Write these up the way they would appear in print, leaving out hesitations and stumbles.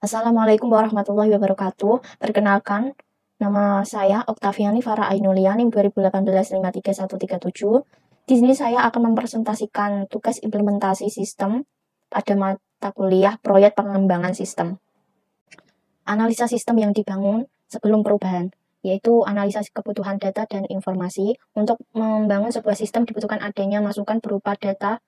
Assalamualaikum warahmatullahi wabarakatuh. Perkenalkan, nama saya Oktaviani Farah Ainulia, NIM 2018-53137. Di sini saya akan mempresentasikan tugas implementasi sistem pada mata kuliah proyek pengembangan sistem. Analisa sistem yang dibangun sebelum perubahan, yaitu analisa kebutuhan data dan informasi. Untuk membangun sebuah sistem dibutuhkan adanya masukan berupa data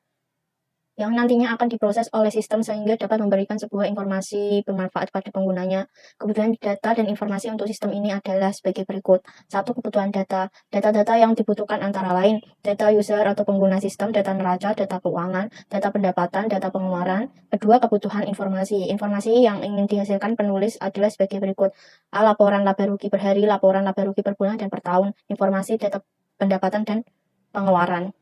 yang nantinya akan diproses oleh sistem sehingga dapat memberikan sebuah informasi bermanfaat pada penggunanya. Kebutuhan data dan informasi untuk sistem ini adalah sebagai berikut. 1. Kebutuhan data. Data-data yang dibutuhkan antara lain data user atau pengguna sistem, data neraca, data keuangan, data pendapatan, data pengeluaran. Kedua, kebutuhan informasi. Informasi yang ingin dihasilkan penulis adalah sebagai berikut. A. Laporan laba rugi per hari, laporan laba rugi per bulan dan per tahun. Informasi data pendapatan dan pengeluaran.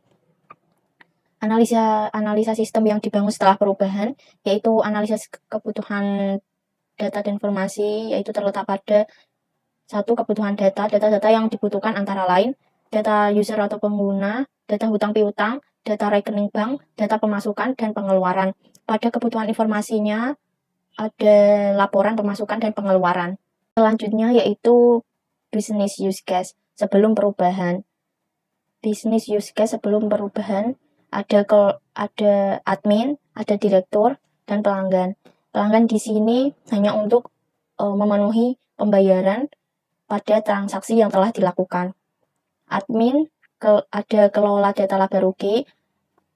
Analisa sistem yang dibangun setelah perubahan, yaitu analisa kebutuhan data dan informasi, yaitu terletak pada 1. Kebutuhan data yang dibutuhkan antara lain data user atau pengguna, data hutang piutang, data rekening bank, data pemasukan dan pengeluaran. Pada kebutuhan informasinya ada laporan pemasukan dan pengeluaran. Selanjutnya yaitu business use case sebelum perubahan. Business use case sebelum perubahan ada admin, ada direktur, dan pelanggan. Pelanggan di sini hanya untuk memenuhi pembayaran pada transaksi yang telah dilakukan. Admin ada kelola data laba rugi,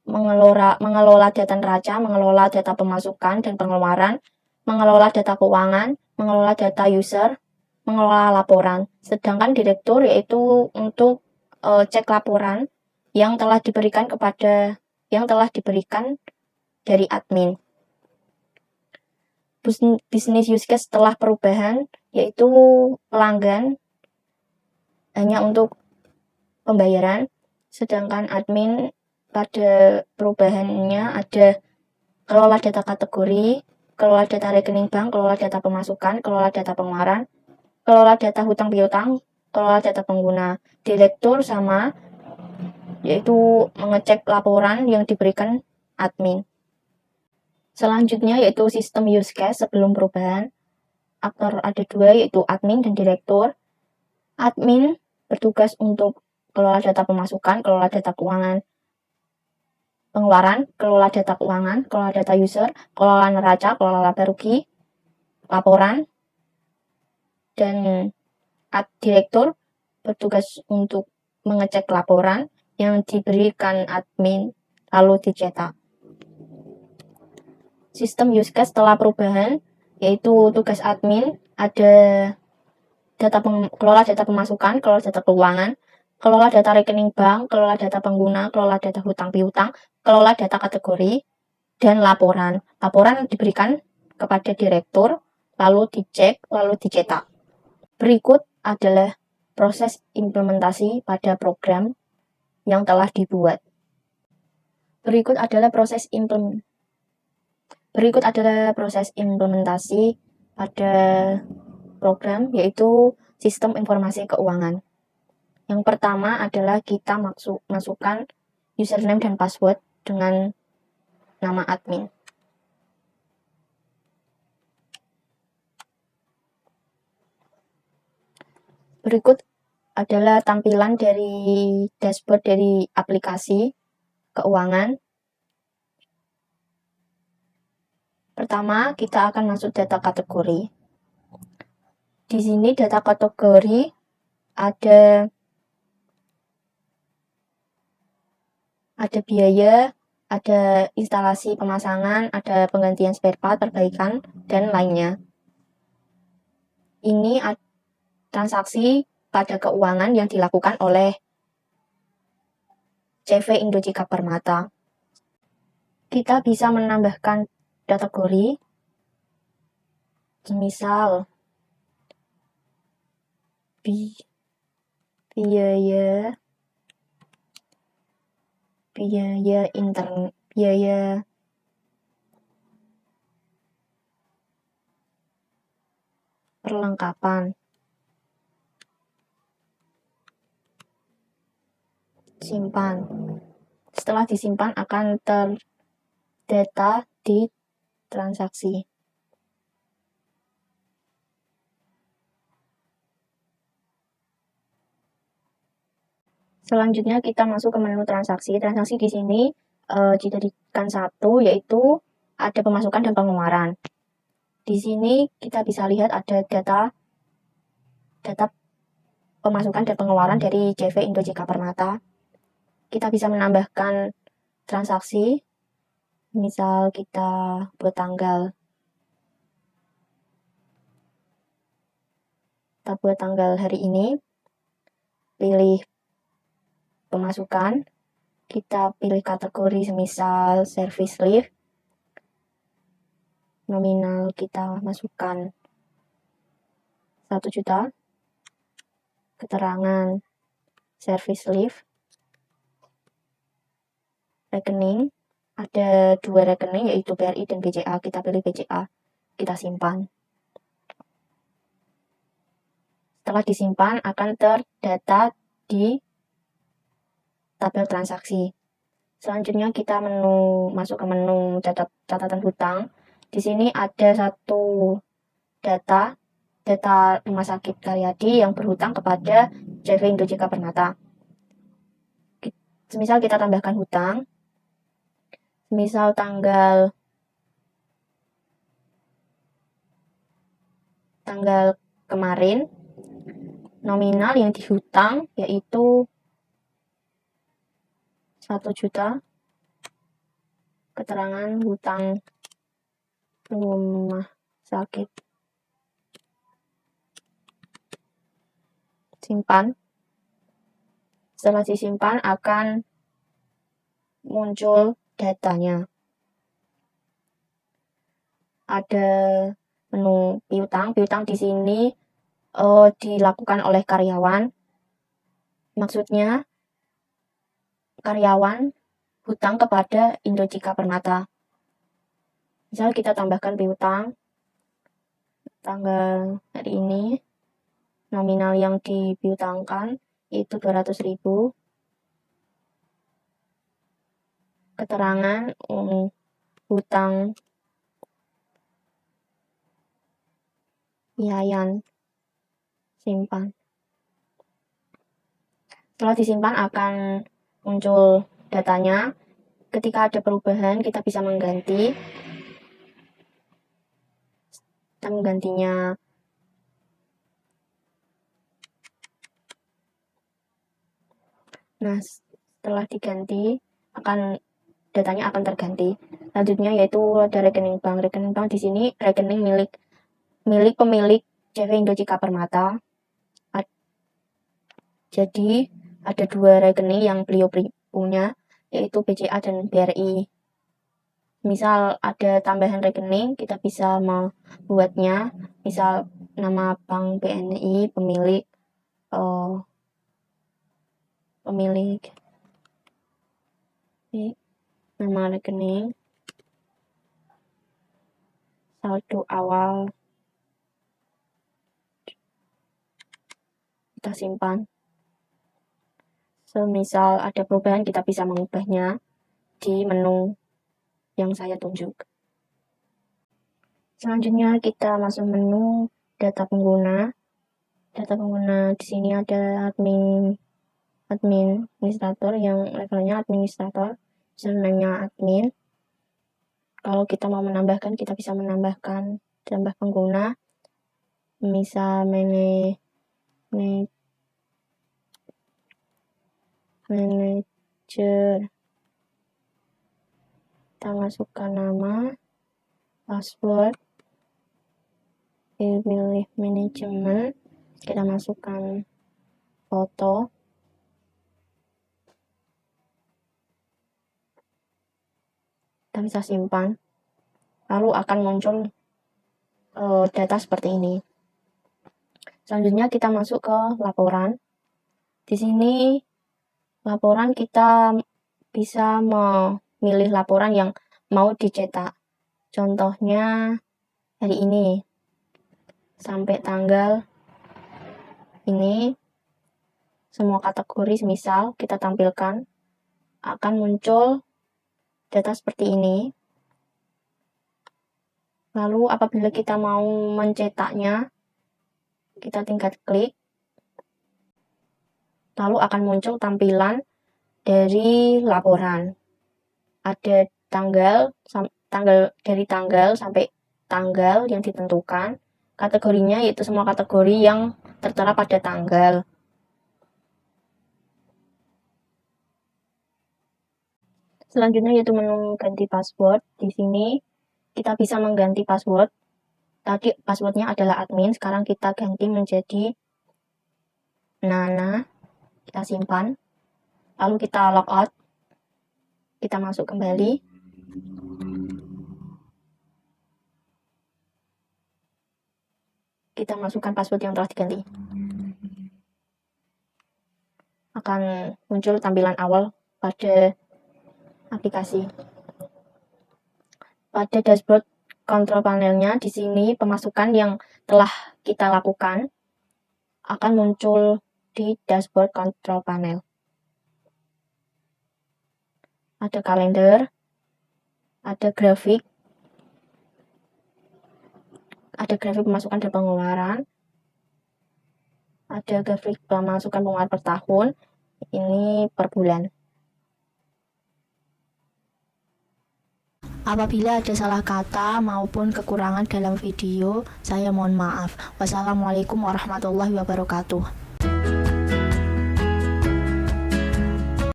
mengelola data neraca, mengelola data pemasukan dan pengeluaran, mengelola data keuangan, mengelola data user, mengelola laporan. Sedangkan direktur yaitu untuk cek laporan yang telah diberikan dari admin. Business use case setelah perubahan yaitu pelanggan hanya untuk pembayaran, sedangkan admin pada perubahannya ada kelola data kategori, kelola data rekening bank, kelola data pemasukan, kelola data pengeluaran, kelola data hutang piutang, kelola data pengguna. Direktur sama, yaitu mengecek laporan yang diberikan admin. Selanjutnya yaitu sistem use case sebelum perubahan. Aktor ada dua, yaitu admin dan direktur. Admin bertugas untuk kelola data pemasukan, kelola data keuangan, pengeluaran, kelola data keuangan, kelola data user, kelola neraca, kelola laba rugi, laporan. Dan direktur bertugas untuk mengecek laporan yang diberikan admin lalu dicetak. Sistem use case setelah perubahan yaitu tugas admin ada kelola data pemasukan, kelola data keuangan, kelola data rekening bank, kelola data pengguna, kelola data hutang piutang, kelola data kategori, dan laporan. Laporan diberikan kepada direktur, lalu dicek, lalu dicetak. Berikut adalah proses implementasi pada program yang telah dibuat. Berikut adalah proses implementasi pada program yaitu sistem informasi keuangan. Yang pertama adalah kita masukkan username dan password dengan nama admin. Berikut adalah tampilan dari dashboard dari aplikasi keuangan. Pertama, kita akan masuk data kategori. Di sini data kategori ada biaya, ada instalasi pemasangan, ada penggantian spare part, perbaikan, dan lainnya. Ini transaksi pada keuangan yang dilakukan oleh CV Indojika Permata. Kita bisa menambahkan kategori, misal biaya perlengkapan, simpan. Setelah disimpan akan terdata di transaksi. Selanjutnya kita masuk ke menu transaksi. Transaksi di sini dijadikan satu, yaitu ada pemasukan dan pengeluaran. Di sini kita bisa lihat ada data pemasukan dan pengeluaran dari CV Indojika Permata. Kita bisa menambahkan transaksi, misal kita buat tanggal hari ini, pilih pemasukan, kita pilih kategori semisal service leave, nominal kita masukkan 1 juta, keterangan service leave, rekening, ada 2 rekening yaitu BRI dan BCA, kita pilih BCA, kita simpan. Setelah disimpan akan terdata di tabel transaksi. Selanjutnya kita masuk ke menu catatan hutang. Di sini ada satu data Rumah Sakit Karyadi yang berhutang kepada CV Indojika Permata. Semisal kita tambahkan hutang, misal tanggal kemarin, nominal yang dihutang yaitu 1 juta, keterangan hutang rumah sakit, simpan. Setelah disimpan akan muncul datanya. Ada menu piutang. Piutang di sini dilakukan oleh karyawan. Maksudnya karyawan hutang kepada Indojika Permata. Misal kita tambahkan piutang tanggal hari ini, nominal yang dipiutangkan itu 200.000, keterangan hutang Yayan, simpan. Setelah disimpan akan muncul datanya. Ketika ada perubahan kita bisa menggantinya. Nah, setelah diganti datanya akan terganti. Selanjutnya yaitu ada rekening bank. Rekening bank di sini rekening milik pemilik CV Indojika Permata. Jadi ada 2 rekening yang beliau punya, yaitu BCA dan BRI. Misal ada tambahan rekening, kita bisa membuatnya, misal nama bank BNI, pemilik nama rekening, saldo awal, kita simpan. Semisal ada perubahan kita bisa mengubahnya di menu yang saya tunjuk. Selanjutnya kita masuk menu data pengguna. Data pengguna di sini ada administrator yang levelnya administrator, username-nya admin. Kalau kita mau menambahkan, kita bisa tambah pengguna, misal manajer, kita masukkan nama, password, pilih manajemen, kita masukkan foto, kita bisa simpan, lalu akan muncul data seperti ini. Selanjutnya kita masuk ke laporan. Di sini laporan kita bisa memilih laporan yang mau dicetak. Contohnya hari ini sampai tanggal ini, semua kategori misal kita tampilkan, akan muncul data seperti ini. Lalu apabila kita mau mencetaknya, kita tinggal klik. lalu akan muncul tampilan dari laporan. Ada tanggal dari tanggal sampai tanggal yang ditentukan. Kategorinya yaitu semua kategori yang tertera pada tanggal. Selanjutnya yaitu menu ganti password. Di sini kita bisa mengganti password. Tadi passwordnya adalah admin, sekarang kita ganti menjadi Nana. Kita simpan. Lalu kita logout. Kita masuk kembali. Kita masukkan password yang telah diganti. Akan muncul tampilan awal pada aplikasi. Pada dashboard control panelnya, di sini pemasukan yang telah kita lakukan akan muncul di dashboard control panel. Ada kalender, ada grafik pemasukan dan pengeluaran, ada grafik pemasukan pengeluaran per tahun, ini per bulan. Apabila ada salah kata maupun kekurangan dalam video, saya mohon maaf. Wassalamualaikum warahmatullahi wabarakatuh.